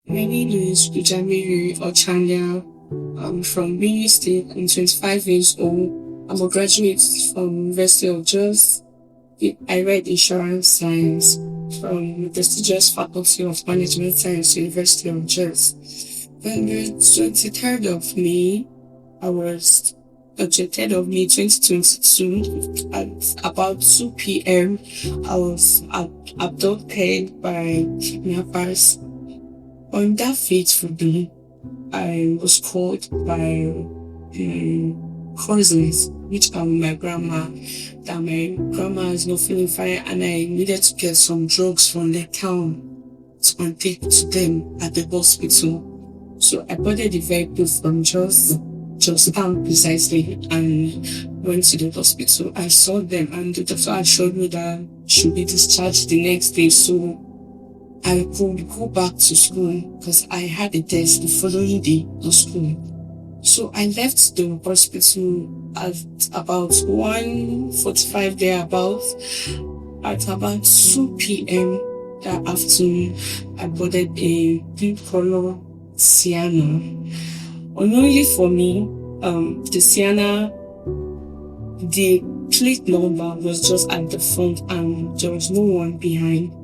My name is Ujamiru Ochanya. I'm from Benue State. I'm 25 years old. I'm a graduate from University of Jos. I read insurance science from the prestigious Faculty of Management Science, University of Jos. On the 23rd of May, I was on the 3rd of May 2022 at about 2 p.m. I was abducted by kidnappers. On that fateful day, I was called by cousins, which are my grandma, that my grandma is not feeling fine and I needed to get some drugs from the town to take to them at the hospital. So I boarded the vehicle from just town precisely and went to the hospital. I saw them and the doctor assured me that I should be discharged the next day. So I could go back to school because I had a test the following day to school. So I left the hospital at about 1:45 thereabouts. At about 2 p.m. that afternoon, I boarded a blue color Sienna. Unknowingly for me, the Sienna, the plate number was just at the front and there was no one behind.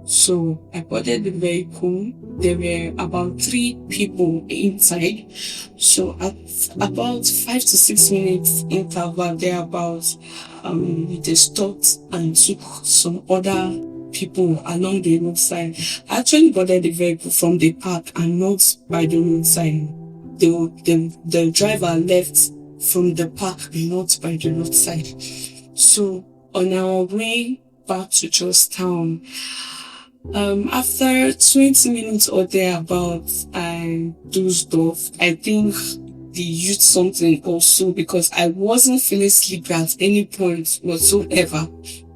So I boarded the vehicle. There were about 3 people inside. So at about 5 to 6 minutes interval thereabouts, they stopped and took some other people along the roadside. I actually boarded the vehicle from the park and not by the roadside. The driver left from the park and not by the roadside. So on our way back to Georgetown, after 20 minutes or thereabouts, I dozed off. I think they used something also because I wasn't feeling sleepy at any point whatsoever.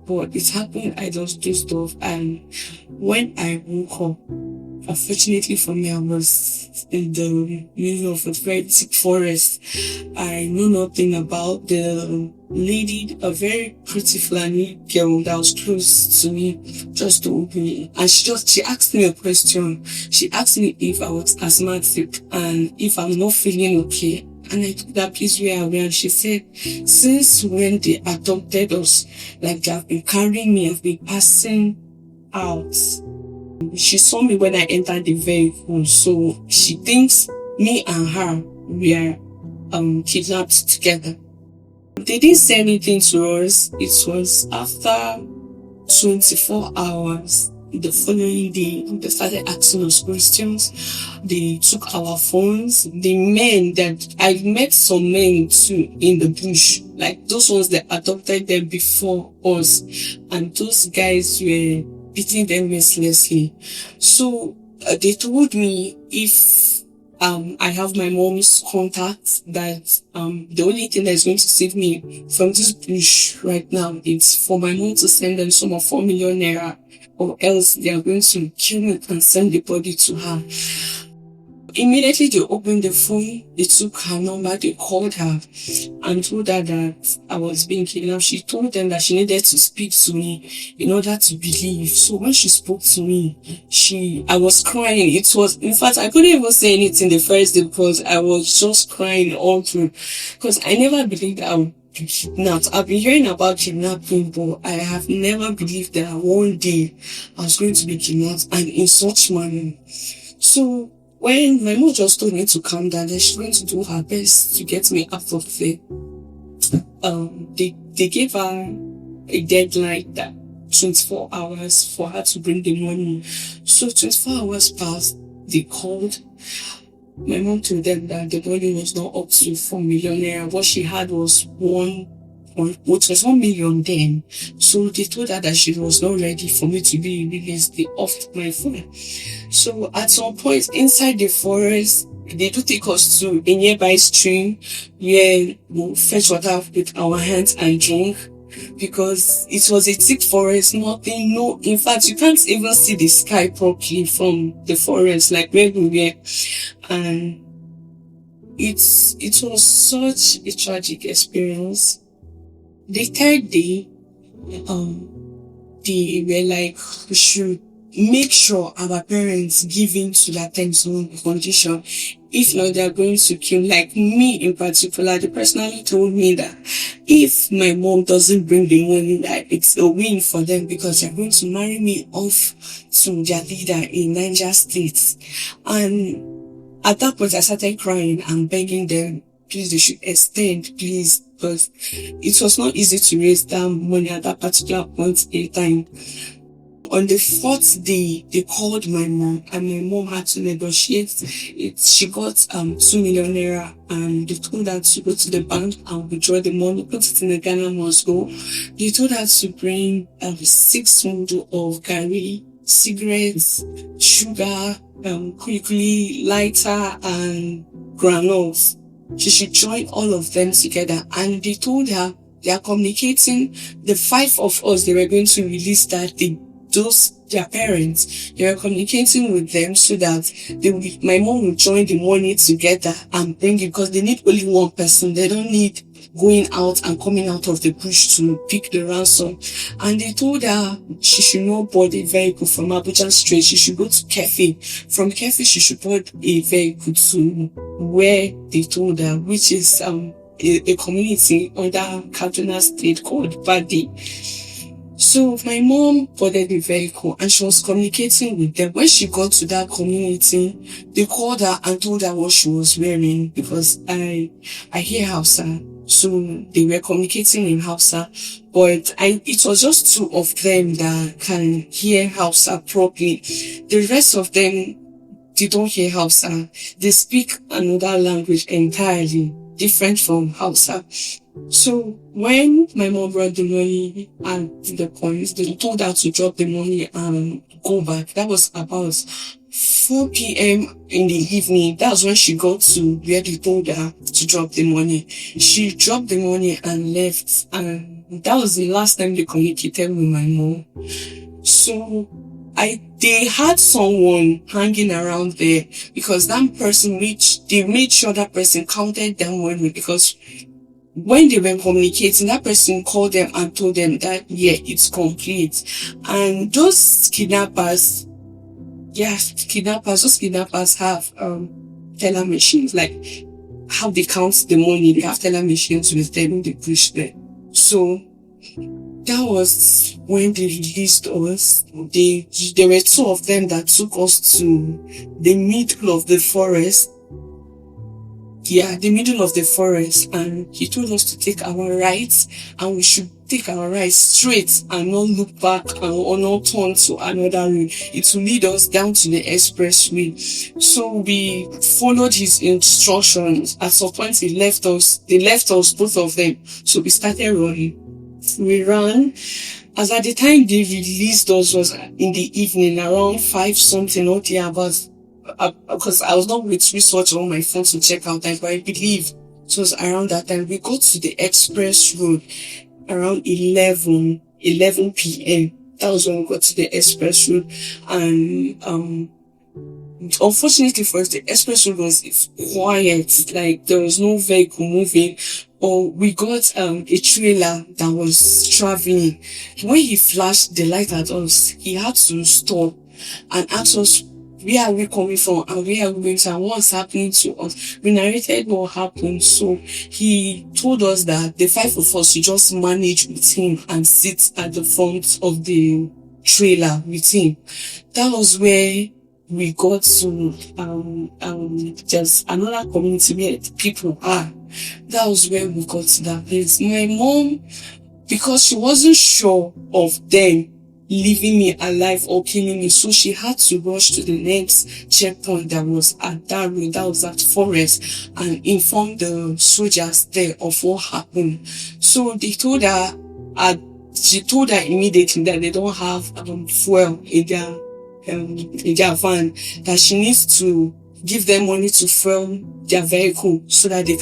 But it happened, I just dozed off. And when I woke up, unfortunately for me, I was in the middle of a very thick forest. I knew nothing about the lady, a very pretty Fulani girl that was close to me, just told me. And she asked me a question. She asked me if I was asthmatic and if I'm not feeling okay. And I took that place where I were, and she said, since when they adopted us, like they have been carrying me, I've been passing out. She saw me when I entered the vehicle, so she thinks me and her were kidnapped together. They didn't say anything to us. It was after 24 hours. The following day, they started asking us questions. They took our phones. The men that I met some men too in the bush, like those ones that adopted them before us, and those guys were beating them mercilessly. So they told me if I have my mom's contact, that the only thing that's going to save me from this bush right now is for my mom to send them some of 4 million naira, or else they are going to kill me and send the body to her. Immediately they opened the phone, they took her number, they called her and told her that I was being kidnapped. She told them that she needed to speak to me in order to believe. So when she spoke to me, I was crying. In fact, I couldn't even say anything the first day because I was just crying all through, because I never believed I would be kidnapped. I've been hearing about kidnapping, but I have never believed that one day I was going to be kidnapped and in such manner. So when my mom just told me to calm down, that she's going to do her best to get me out of there, they gave her a deadline that 24 hours for her to bring the money. So 24 hours passed, they called. My mom told them that the money was not up to 4 million naira. What she had was 1 million then. So they told her that she was not ready for me to be released. They offed my phone. So at some point inside the forest, they do take us to a nearby stream where we'll fetch water with our hands and drink, because it was a thick forest, in fact, you can't even see the sky properly from the forest, like where we were. And it was such a tragic experience. The third day, they were like, we should make sure our parents give in to that terms and condition. If not, they are going to kill. Like me in particular, they personally told me that if my mom doesn't bring the money, that it's a win for them because they're going to marry me off to their leader in Niger State. And at that point, I started crying and begging them, please, they should extend, please, because it was not easy to raise that money at that particular point in time. On the fourth day, they called my mom, and my mom had to negotiate it. She got 2 million naira, and they told her to go to the bank and withdraw the money, put it in the Ghana must go. They told her to bring 6 bundles of curry, cigarettes, sugar, quickly lighter, and granules. She should join all of them together, and they told her they are communicating. The 5 of us, they were going to release that day. Their parents, they were communicating with them so that my mom will join the money together and bring it, because they need only one person. They don't need going out and coming out of the bush to pick the ransom. And they told her she should not board a vehicle from Abuja straight. She should go to Kefi. From Kefi, she should board a vehicle to where they told her, which is a community under Kaduna State called Badi. So my mom boarded the vehicle and she was communicating with them. When she got to that community, they called her and told her what she was wearing, because I hear Hausa. So they were communicating in Hausa, but it was just 2 of them that can hear Hausa properly. The rest of them, they don't hear Hausa. They speak another language entirely different from Hausa. So when my mom brought the money and the coins, they told her to drop the money and go back. That was about 4 p.m. in the evening. That's when she got to where they told her to drop the money. She dropped the money and left, and that was the last time they communicated with my mom. So they had someone hanging around there, because that person, they made sure that person counted their money, because when they were communicating, that person called them and told them that, yeah, it's complete. And those kidnappers have teller machines, like how they count the money. They have teller machines with them, they push there. So that was when they released us. There were 2 of them that took us to the middle of the forest. Yeah, the middle of the forest, and he told us to take our rights, and we should take our rights straight and not look back or not turn to another road. It will lead us down to the expressway. So we followed his instructions. At some point, they left us, both of them. So we started running. We ran. As at the time they released us was in the evening, around 5 something, or thereabouts. Because I was not with research on my phone to check out time, but I believe it was around that time. We got to the express road around 11 p.m. That was when we got to the express road. And unfortunately for us, the express road was quiet, like there was no vehicle moving. Or we got a trailer that was traveling. When he flashed the light at us, he had to stop and ask us, where are we coming from and where are we going to, and what's happening to us. We narrated what happened. So he told us that the 5 of us should just manage with him and sit at the front of the trailer with him. That was where we got to just another community where people are. That was where we got to that place. My mom, because she wasn't sure of them leaving me alive or killing me, so she had to rush to the next checkpoint that was at that road, that was at forest, and inform the soldiers there of what happened. So they told her, she told her immediately that they don't have fuel in their van, that she needs to give them money to fuel their vehicle so that they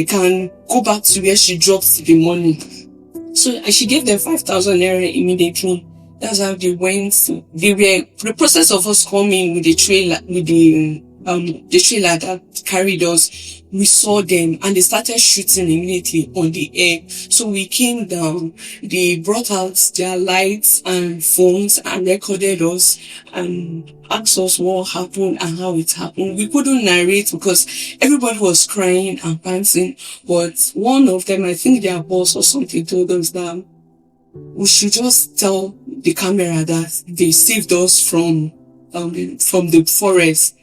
can go back to where she drops the money. So she gave them 5,000 naira immediately. That's how they went. The process of us coming with the trailer, with the the trailer that carried us, we saw them and they started shooting immediately on the air. So we came down, they brought out their lights and phones and recorded us and asked us what happened and how it happened. We couldn't narrate because everybody was crying and panting, but one of them, I think their boss or something, told us that we should just tell the camera that they saved us from the forest.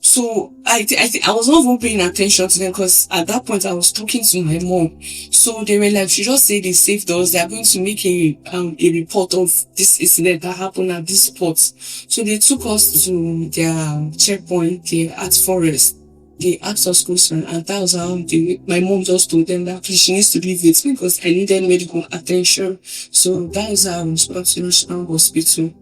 So I was not even paying attention to them because at that point I was talking to my mom. So they were like, she just say they saved us. They are going to make a report of this incident that happened at this spot. So they took us to their checkpoint, the at forest. They asked us questions and that was how my mom just told them that please, she needs to leave it because I needed medical attention. So that is how I was brought to National Hospital.